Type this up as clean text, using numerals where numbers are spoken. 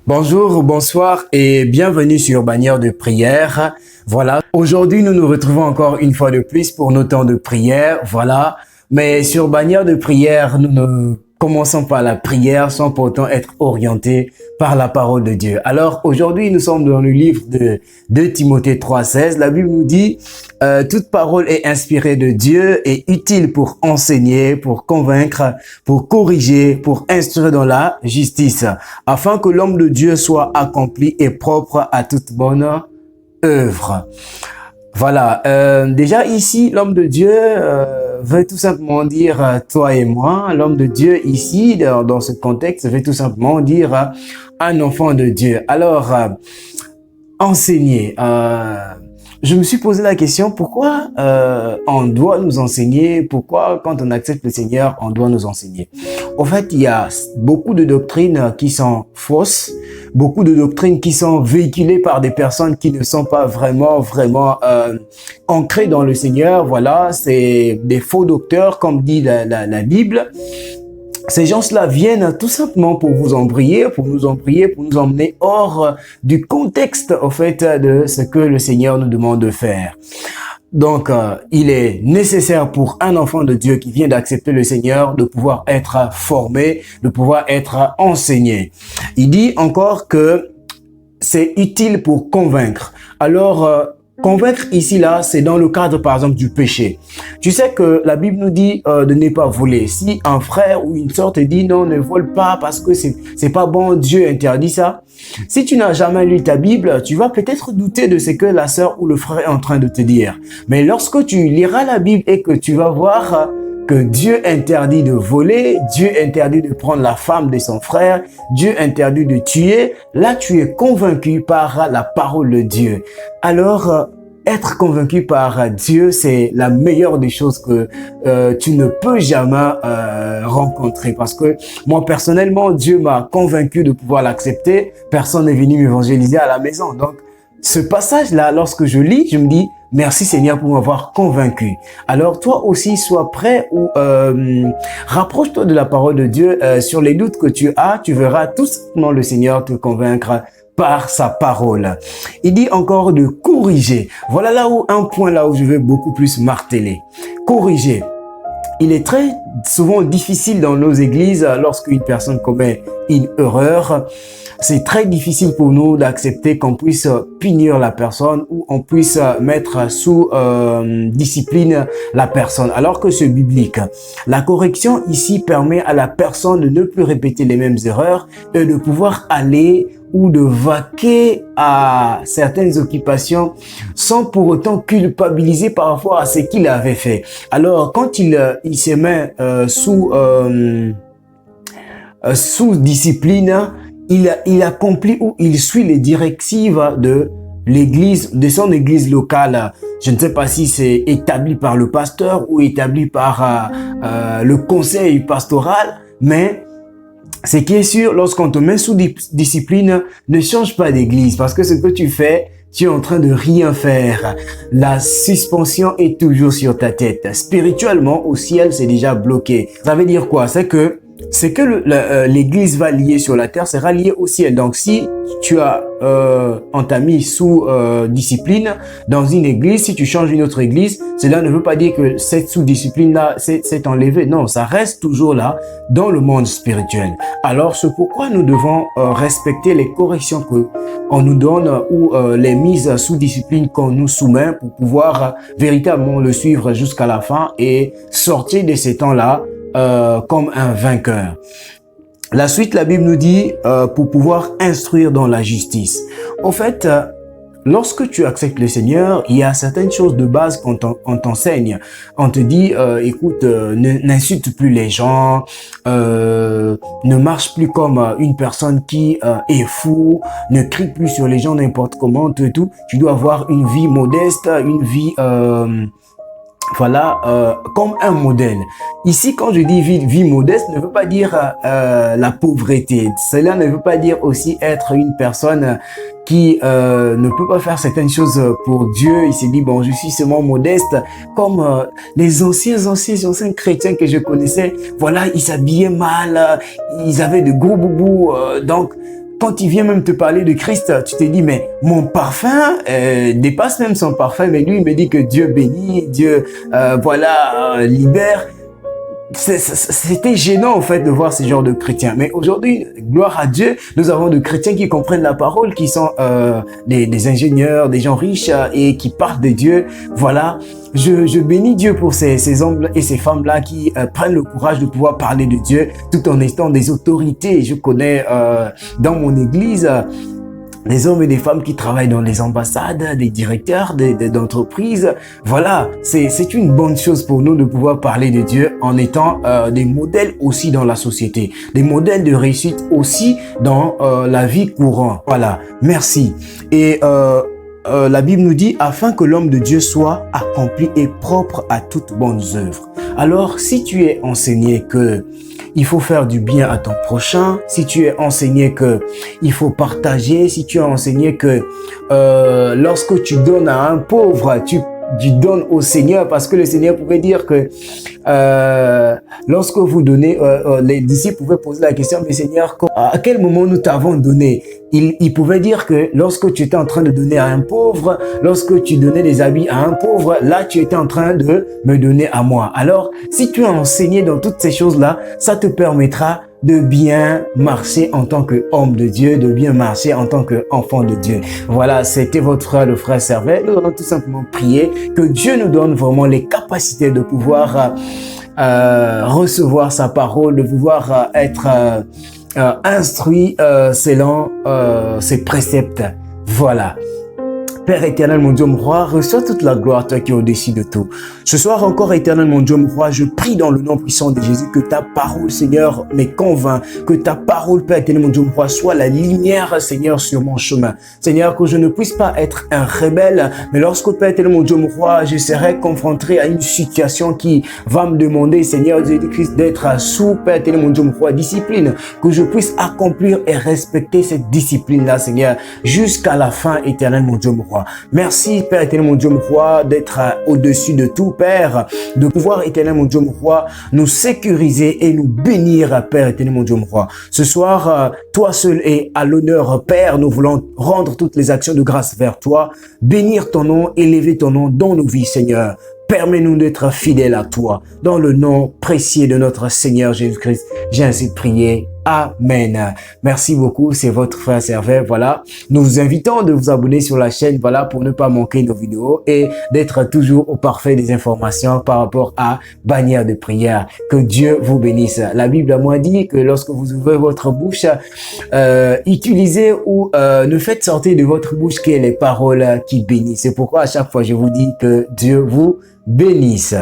Bonjour, bonsoir et bienvenue sur Bannière de prière. Voilà, aujourd'hui nous nous retrouvons encore une fois de plus pour nos temps de prière. Voilà, mais sur Bannière de prière, nous ne commençons pas la prière sans pourtant être orientés par la parole de Dieu. Alors aujourd'hui, nous sommes dans le livre de 2 Timothée 3,16. La Bible nous dit toute parole est inspirée de Dieu et utile pour enseigner, pour convaincre, pour corriger, pour instruire dans la justice, afin que l'homme de Dieu soit accompli et propre à toute bonne œuvre. Voilà, déjà ici, l'homme de Dieu veut tout simplement dire toi et moi. L'homme de Dieu ici, dans ce contexte, veut tout simplement dire un enfant de Dieu. Alors, enseigner. Je me suis posé la question, pourquoi on doit nous enseigner? Pourquoi, quand on accepte le Seigneur, on doit nous enseigner? En fait, il y a beaucoup de doctrines qui sont fausses, beaucoup de doctrines qui sont véhiculées par des personnes qui ne sont pas vraiment ancrées dans le Seigneur. Voilà, c'est des faux docteurs, comme dit la Bible. Ces gens-là viennent tout simplement pour vous embrayer, pour nous emmener hors du contexte, au fait, de ce que le Seigneur nous demande de faire. Donc, il est nécessaire pour un enfant de Dieu qui vient d'accepter le Seigneur de pouvoir être formé, de pouvoir être enseigné. Il dit encore que c'est utile pour convaincre. Alors, convaincre ici, là, c'est dans le cadre, par exemple, du péché. Tu sais que la Bible nous dit de ne pas voler. Si un frère ou une sœur te dit non, ne vole pas parce que c'est pas bon, Dieu interdit ça. Si tu n'as jamais lu ta Bible, tu vas peut-être douter de ce que la sœur ou le frère est en train de te dire. Mais lorsque tu liras la Bible et que tu vas voir que Dieu interdit de voler, Dieu interdit de prendre la femme de son frère, Dieu interdit de tuer, là tu es convaincu par la parole de Dieu. Alors, être convaincu par Dieu, c'est la meilleure des choses que tu ne peux jamais rencontrer. Parce que moi, personnellement, Dieu m'a convaincu de pouvoir l'accepter. Personne n'est venu m'évangéliser à la maison. Donc, ce passage-là, lorsque je lis, je me dis, merci Seigneur pour m'avoir convaincu. Alors toi aussi, sois prêt ou rapproche-toi de la parole de Dieu. Sur les doutes que tu as, tu verras tout simplement le Seigneur te convaincre par sa parole. Il dit encore de corriger. Voilà là où un point là où je vais beaucoup plus marteler. Corriger. Il est très souvent difficile dans nos églises lorsqu'une personne commet une erreur. C'est très difficile pour nous d'accepter qu'on puisse punir la personne ou on puisse mettre sous discipline la personne, alors que c'est biblique. La correction ici permet à la personne de ne plus répéter les mêmes erreurs et de pouvoir aller ou de vaquer à certaines occupations sans pour autant culpabiliser par rapport à ce qu'il avait fait. Alors, quand il se met sous discipline, il accomplit ou il suit les directives de l'église, de son église locale. Je ne sais pas si c'est établi par le pasteur ou établi par le conseil pastoral, mais ce qui est sûr, lorsqu'on te met sous discipline, ne change pas d'église parce que ce que tu fais, tu es en train de rien faire. La suspension est toujours sur ta tête. Spirituellement, au ciel, c'est déjà bloqué. Ça veut dire quoi? C'est que l'église va lier sur la terre sera liée au ciel. Donc, si on t'a mis sous discipline dans une église, si tu changes une autre église, cela ne veut pas dire que cette sous-discipline-là s'est enlevée. Non, ça reste toujours là dans le monde spirituel. Alors, c'est pourquoi nous devons respecter les corrections que on nous donne ou les mises sous discipline qu'on nous soumet pour pouvoir véritablement le suivre jusqu'à la fin et sortir de ces temps-là comme un vainqueur. La suite, la Bible nous dit pour pouvoir instruire dans la justice. En fait, lorsque tu acceptes le Seigneur, il y a certaines choses de base qu'on t'enseigne. On te dit, écoute, n'insulte plus les gens, ne marche plus comme une personne qui est fou, ne crie plus sur les gens n'importe comment, tout. Tu dois avoir une vie modeste, une vie comme un modèle. Ici, quand je dis vie modeste, ne veut pas dire la pauvreté. Cela ne veut pas dire aussi être une personne qui ne peut pas faire certaines choses pour Dieu. Il s'est dit, bon, je suis seulement modeste. Comme les anciens chrétiens que je connaissais, voilà, ils s'habillaient mal, ils avaient de gros boubous. Donc, quand il vient même te parler de Christ, tu te dis, mais mon parfum dépasse même son parfum, mais lui, il me dit que Dieu bénit, Dieu, libère. C'était gênant en fait de voir ce genre de chrétiens. Mais aujourd'hui, gloire à Dieu, nous avons des chrétiens qui comprennent la parole, qui sont des ingénieurs, des gens riches et qui parlent de Dieu. Voilà, je bénis Dieu pour ces hommes et ces femmes-là qui prennent le courage de pouvoir parler de Dieu tout en étant des autorités. Je connais dans mon église des hommes et des femmes qui travaillent dans les ambassades, des directeurs d'entreprises. Voilà, c'est une bonne chose pour nous de pouvoir parler de Dieu en étant des modèles aussi dans la société, des modèles de réussite aussi dans la vie courante. Voilà, merci. Et la Bible nous dit, afin que l'homme de Dieu soit accompli et propre à toutes bonnes œuvres. Alors, si tu es enseigné que il faut faire du bien à ton prochain, si tu es enseigné que il faut partager, si tu es enseigné que lorsque tu donnes à un pauvre, tu donnes au Seigneur, parce que le Seigneur pouvait dire que lorsque vous donnez, les disciples pouvaient poser la question, mais Seigneur, à quel moment nous t'avons donné? Il pouvait dire que lorsque tu étais en train de donner à un pauvre, lorsque tu donnais des habits à un pauvre, là tu étais en train de me donner à moi. Alors, si tu es enseigné dans toutes ces choses-là, ça te permettra de bien marcher en tant qu'homme de Dieu, de bien marcher en tant qu'enfant de Dieu. Voilà, c'était votre frère, le frère Servet. Nous allons tout simplement prier que Dieu nous donne vraiment les capacités de pouvoir recevoir sa parole, de pouvoir être instruit selon ses préceptes. Voilà. Père éternel, mon Dieu, mon roi, reçois toute la gloire, toi qui es au-dessus de tout. Ce soir encore, éternel, mon Dieu, mon roi, je prie dans le nom puissant de Jésus que ta parole, Seigneur, me convainc, que ta parole, Père éternel, mon Dieu, mon roi, soit la lumière, Seigneur, sur mon chemin. Seigneur, que je ne puisse pas être un rebelle, mais lorsque, Père éternel, mon Dieu, mon roi, je serai confronté à une situation qui va me demander, Seigneur Jésus-Christ, d'être sous, Père éternel, mon Dieu, mon roi, discipline, que je puisse accomplir et respecter cette discipline-là, Seigneur, jusqu'à la fin, éternel, mon Dieu, mon roi. Merci, Père éternel, mon Dieu, mon roi, d'être au-dessus de tout, Père, de pouvoir, éternel, mon Dieu, mon roi, nous sécuriser et nous bénir, Père éternel, mon Dieu, mon roi. Ce soir, toi seul est à l'honneur, Père, nous voulons rendre toutes les actions de grâce vers toi, bénir ton nom, élever ton nom dans nos vies, Seigneur. Permets-nous d'être fidèles à toi. Dans le nom précieux de notre Seigneur Jésus-Christ, j'ai ainsi prié. Amen. Merci beaucoup, c'est votre frère Servet. Voilà, nous vous invitons de vous abonner sur la chaîne, voilà, pour ne pas manquer nos vidéos et d'être toujours au parfait des informations par rapport à Bannière de prière. Que Dieu vous bénisse. La Bible a moi dit que lorsque vous ouvrez votre bouche, utilisez ou ne faites sortir de votre bouche que les paroles qui bénissent. C'est pourquoi à chaque fois je vous dis que Dieu vous bénisse.